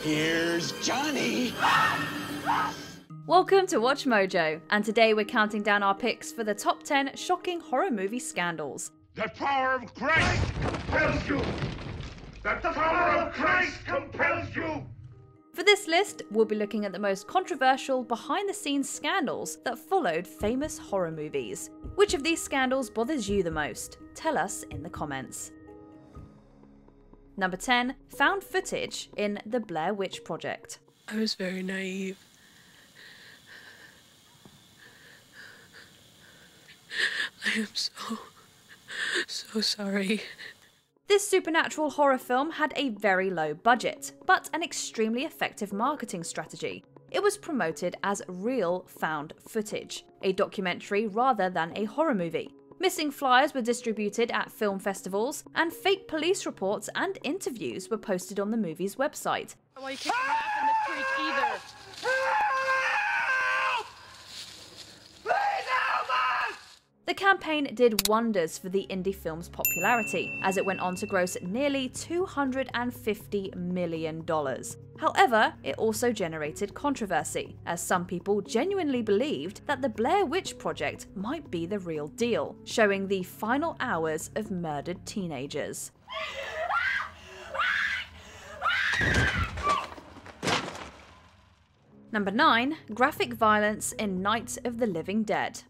Here's Johnny! Welcome to Watch Mojo, and today we're counting down our picks for the top 10 shocking horror movie scandals. The power of Christ compels you! The power of Christ compels you! For this list, we'll be looking at the most controversial behind-the-scenes scandals that followed famous horror movies. Which of these scandals bothers you the most? Tell us in the comments. Number 10. Found footage in The Blair Witch Project. I was very naive. I am so sorry. This supernatural horror film had a very low budget, but an extremely effective marketing strategy. It was promoted as real found footage, a documentary rather than a horror movie. Missing flyers were distributed at film festivals, and fake police reports and interviews were posted on the movie's website. Why you can't laugh in the creek either? The campaign did wonders for the indie film's popularity, as it went on to gross nearly $250 million. However, it also generated controversy, as some people genuinely believed that the Blair Witch Project might be the real deal, showing the final hours of murdered teenagers. Number 9. Graphic violence in Night of the Living Dead.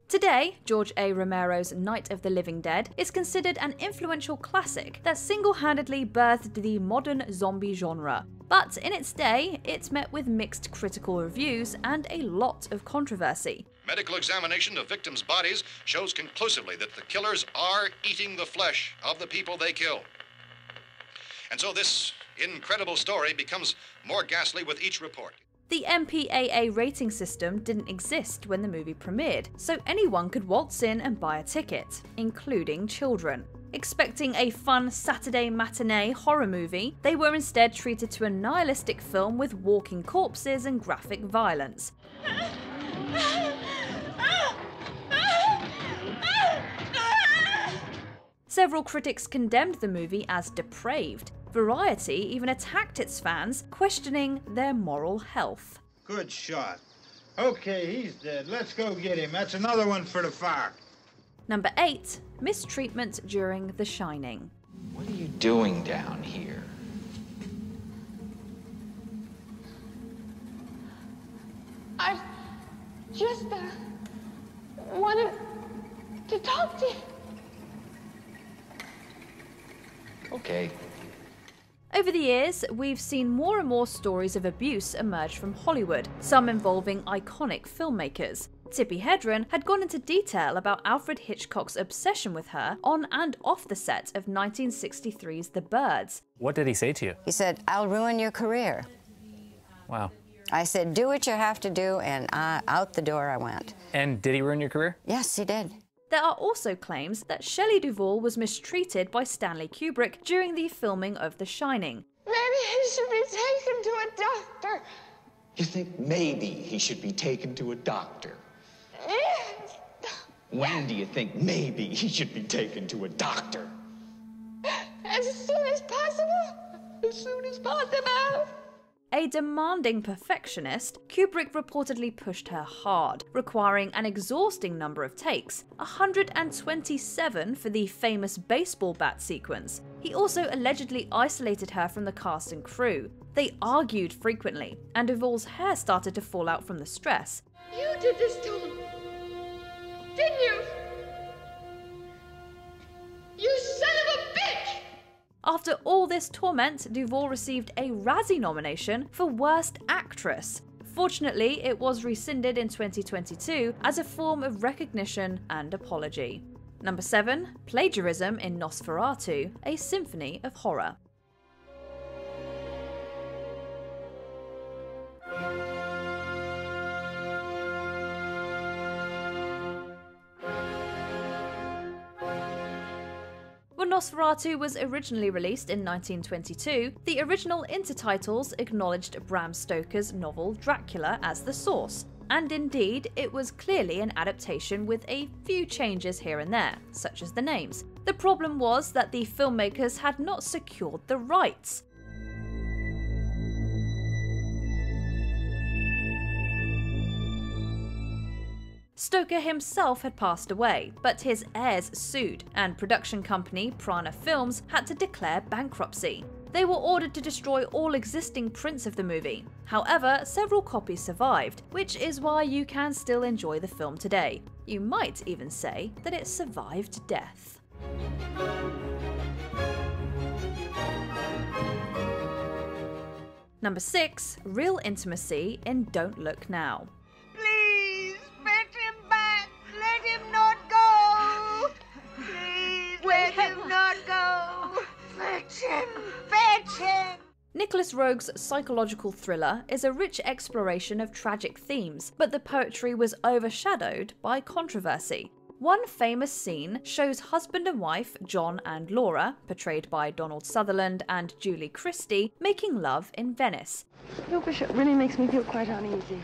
Today, George A. Romero's Night of the Living Dead is considered an influential classic that single-handedly birthed the modern zombie genre. But in its day, it met with mixed critical reviews and a lot of controversy. Medical examination of victims' bodies shows conclusively that the killers are eating the flesh of the people they kill. And so this incredible story becomes more ghastly with each report. The MPAA rating system didn't exist when the movie premiered, so anyone could waltz in and buy a ticket, including children. Expecting a fun Saturday matinee horror movie, they were instead treated to a nihilistic film with walking corpses and graphic violence. Several critics condemned the movie as depraved. Variety even attacked its fans, questioning their moral health. Good shot. Okay, he's dead. Let's go get him. That's another one for the fire. Number 8. Mistreatment during The Shining. What are you doing down here? I just wanted to talk to you. Okay. Over the years, we've seen more and more stories of abuse emerge from Hollywood, some involving iconic filmmakers. Tippi Hedren had gone into detail about Alfred Hitchcock's obsession with her on and off the set of 1963's The Birds. What did he say to you? He said, "I'll ruin your career." Wow. I said, "Do what you have to do," and out the door I went. And did he ruin your career? Yes, he did. There are also claims that Shelley Duvall was mistreated by Stanley Kubrick during the filming of The Shining. Maybe he should be taken to a doctor. You think maybe he should be taken to a doctor? Yes. When do you think maybe he should be taken to a doctor? As soon as possible. As soon as possible. A demanding perfectionist, Kubrick reportedly pushed her hard, requiring an exhausting number of takes, 127 for the famous baseball bat sequence. He also allegedly isolated her from the cast and crew. They argued frequently, and Duvall's hair started to fall out from the stress. You did this to him, didn't you? You son of a bitch! After all this torment, Duvall received a Razzie nomination for Worst Actress. Fortunately, it was rescinded in 2022 as a form of recognition and apology. Number 7. Plagiarism in Nosferatu, a symphony of horror. When Nosferatu was originally released in 1922, the original intertitles acknowledged Bram Stoker's novel Dracula as the source. and indeed it was clearly an adaptation with a few changes here and there, such as the names. The problem was that the filmmakers had not secured the rights. Stoker himself had passed away, but his heirs sued, and production company Prana Films had to declare bankruptcy. They were ordered to destroy all existing prints of the movie. However, several copies survived, which is why you can still enjoy the film today. You might even say that it survived death. Number 6. Real intimacy in Don't Look Now. Please, fetch him back. Let him not go. Please, let him not go. Fetch him. Fetch him. Nicholas Roeg's psychological thriller is a rich exploration of tragic themes, but the poetry was overshadowed by controversy. One famous scene shows husband and wife John and Laura, portrayed by Donald Sutherland and Julie Christie, making love in Venice. Your bishop really makes me feel quite uneasy.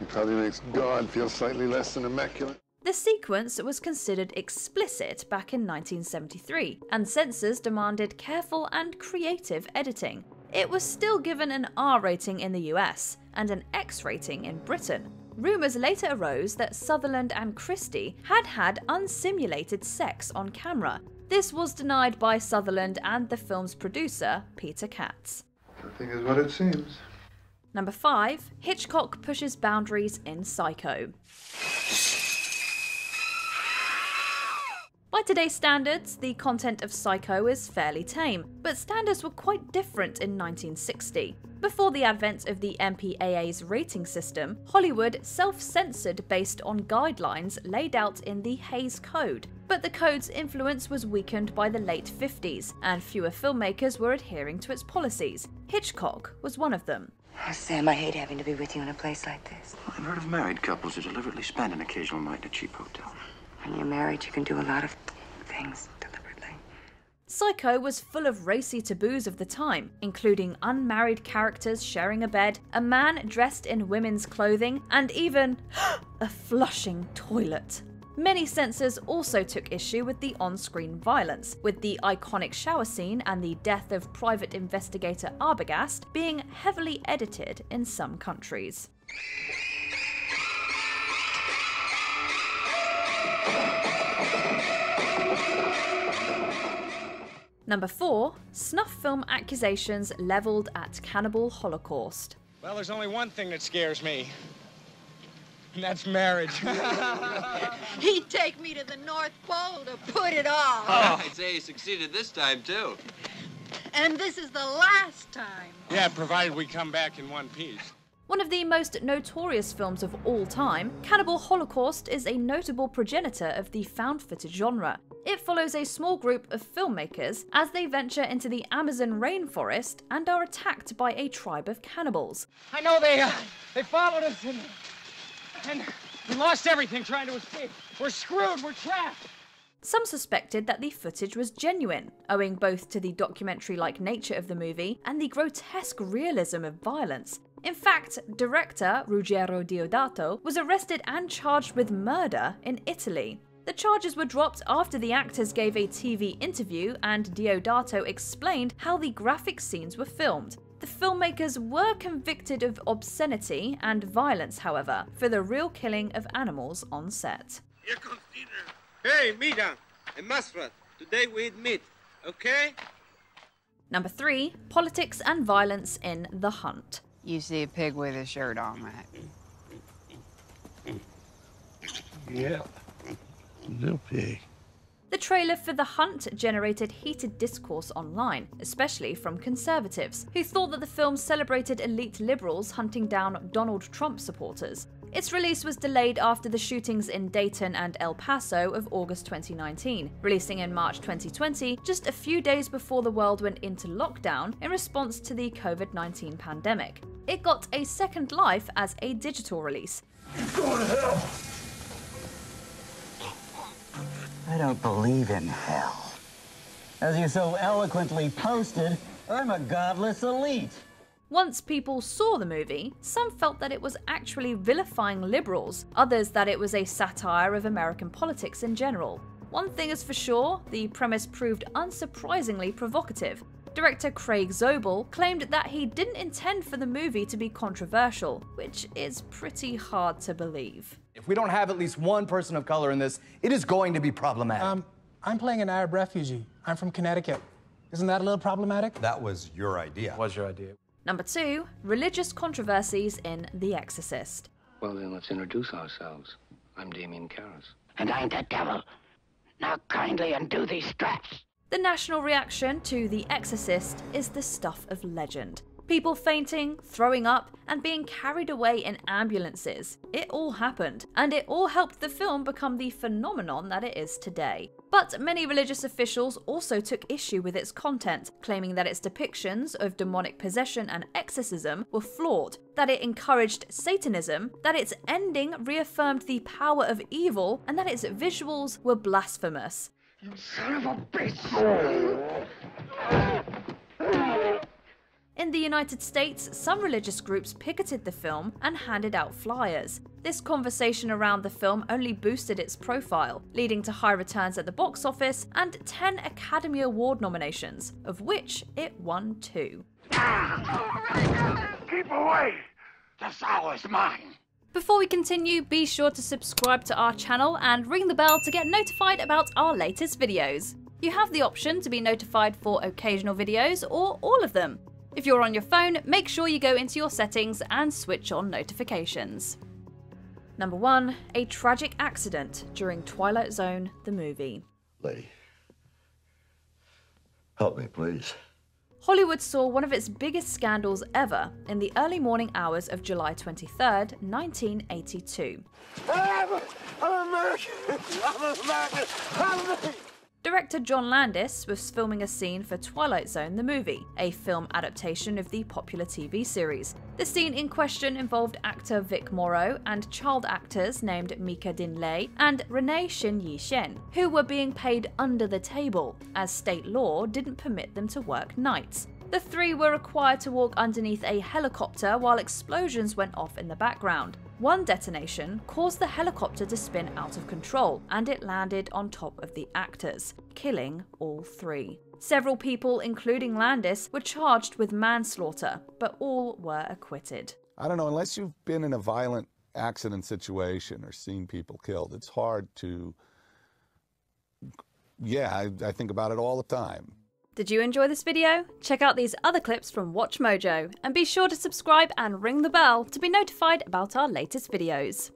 He probably makes God feel slightly less than immaculate. The sequence was considered explicit back in 1973, and censors demanded careful and creative editing. It was still given an R rating in the US and an X rating in Britain. Rumours later arose that Sutherland and Christie had had unsimulated sex on camera. This was denied by Sutherland and the film's producer, Peter Katz. Nothing is what it seems. Number 5. Hitchcock pushes boundaries in Psycho. By today's standards, the content of Psycho is fairly tame, but standards were quite different in 1960. Before the advent of the MPAA's rating system, Hollywood self-censored based on guidelines laid out in the Hays Code. But the code's influence was weakened by the late 50s, and fewer filmmakers were adhering to its policies. Hitchcock was one of them. Oh, Sam, I hate having to be with you in a place like this. Well, I've heard of married couples who deliberately spend an occasional night in a cheap hotel. When you're married, you can do a lot of things deliberately. Psycho was full of racy taboos of the time, including unmarried characters sharing a bed, a man dressed in women's clothing, and even a flushing toilet. Many censors also took issue with the on-screen violence, with the iconic shower scene and the death of private investigator Arbogast being heavily edited in some countries. Number 4. Snuff film accusations levelled at cannibal holocaust. Well, there's only one thing that scares me, and that's marriage. He'd take me to the North Pole to put it off. Oh, I'd say he succeeded this time, too. And this is the last time. Yeah, provided we come back in one piece. One of the most notorious films of all time, Cannibal Holocaust is a notable progenitor of the found footage genre. It follows a small group of filmmakers as they venture into the Amazon rainforest and are attacked by a tribe of cannibals. I know they followed us and we lost everything trying to escape. We're screwed, we're trapped. Some suspected that the footage was genuine, owing both to the documentary-like nature of the movie and the grotesque realism of violence. In fact, director Ruggero Deodato was arrested and charged with murder in Italy. The charges were dropped after the actors gave a TV interview and Deodato explained how the graphic scenes were filmed. The filmmakers were convicted of obscenity and violence, however, for the real killing of animals on set. Here comes dinner. Hey, Mida and Masrat. Today we eat meat, okay? Number 3. Politics and violence in The Hunt. You see a pig with a shirt on, right? Yeah. Little pig. The trailer for The Hunt generated heated discourse online, especially from conservatives, who thought that the film celebrated elite liberals hunting down Donald Trump supporters. Its release was delayed after the shootings in Dayton and El Paso of August 2019, releasing in March 2020, just a few days before the world went into lockdown in response to the COVID-19 pandemic. It got a second life as a digital release. Go to hell. I don't believe in hell. As you so eloquently posted, I'm a godless elite. Once people saw the movie, some felt that it was actually vilifying liberals, others that it was a satire of American politics in general. One thing is for sure, the premise proved unsurprisingly provocative. Director Craig Zobel claimed that he didn't intend for the movie to be controversial, which is pretty hard to believe. If we don't have at least one person of color in this, it is going to be problematic. I'm playing an Arab refugee. I'm from Connecticut. Isn't that a little problematic? That was your idea. Was your idea. Number 2, religious controversies in The Exorcist. Well, then let's introduce ourselves. I'm Damien Karras. And I'm the devil. Now kindly undo these straps. The national reaction to The Exorcist is the stuff of legend. People fainting, throwing up, and being carried away in ambulances. It all happened, and it all helped the film become the phenomenon that it is today. But many religious officials also took issue with its content, claiming that its depictions of demonic possession and exorcism were flawed, that it encouraged Satanism, that its ending reaffirmed the power of evil, and that its visuals were blasphemous. You son of a bitch! In the United States, some religious groups picketed the film and handed out flyers. This conversation around the film only boosted its profile, leading to high returns at the box office and 10 Academy Award nominations, of which it won 2. Keep away! This hour's mine. Before we continue, be sure to subscribe to our channel and ring the bell to get notified about our latest videos. You have the option to be notified for occasional videos or all of them. If you're on your phone, make sure you go into your settings and switch on notifications. Number 1, a tragic accident during Twilight Zone, the movie. Lady, help me, please. Hollywood saw one of its biggest scandals ever in the early morning hours of July 23rd, 1982. I'm American! I'm American! I'm American! Director John Landis was filming a scene for Twilight Zone the movie, a film adaptation of the popular TV series. The scene in question involved actor Vic Morrow and child actors named Mika Dinley and Renee Shin-Yi Shen, who were being paid under the table, as state law didn't permit them to work nights. The three were required to walk underneath a helicopter while explosions went off in the background. One detonation caused the helicopter to spin out of control, and it landed on top of the actors, killing all 3. Several people, including Landis, were charged with manslaughter, but all were acquitted. I don't know, unless you've been in a violent accident situation or seen people killed, it's hard to... Yeah, I think about it all the time. Did you enjoy this video? Check out these other clips from WatchMojo, and be sure to subscribe and ring the bell to be notified about our latest videos.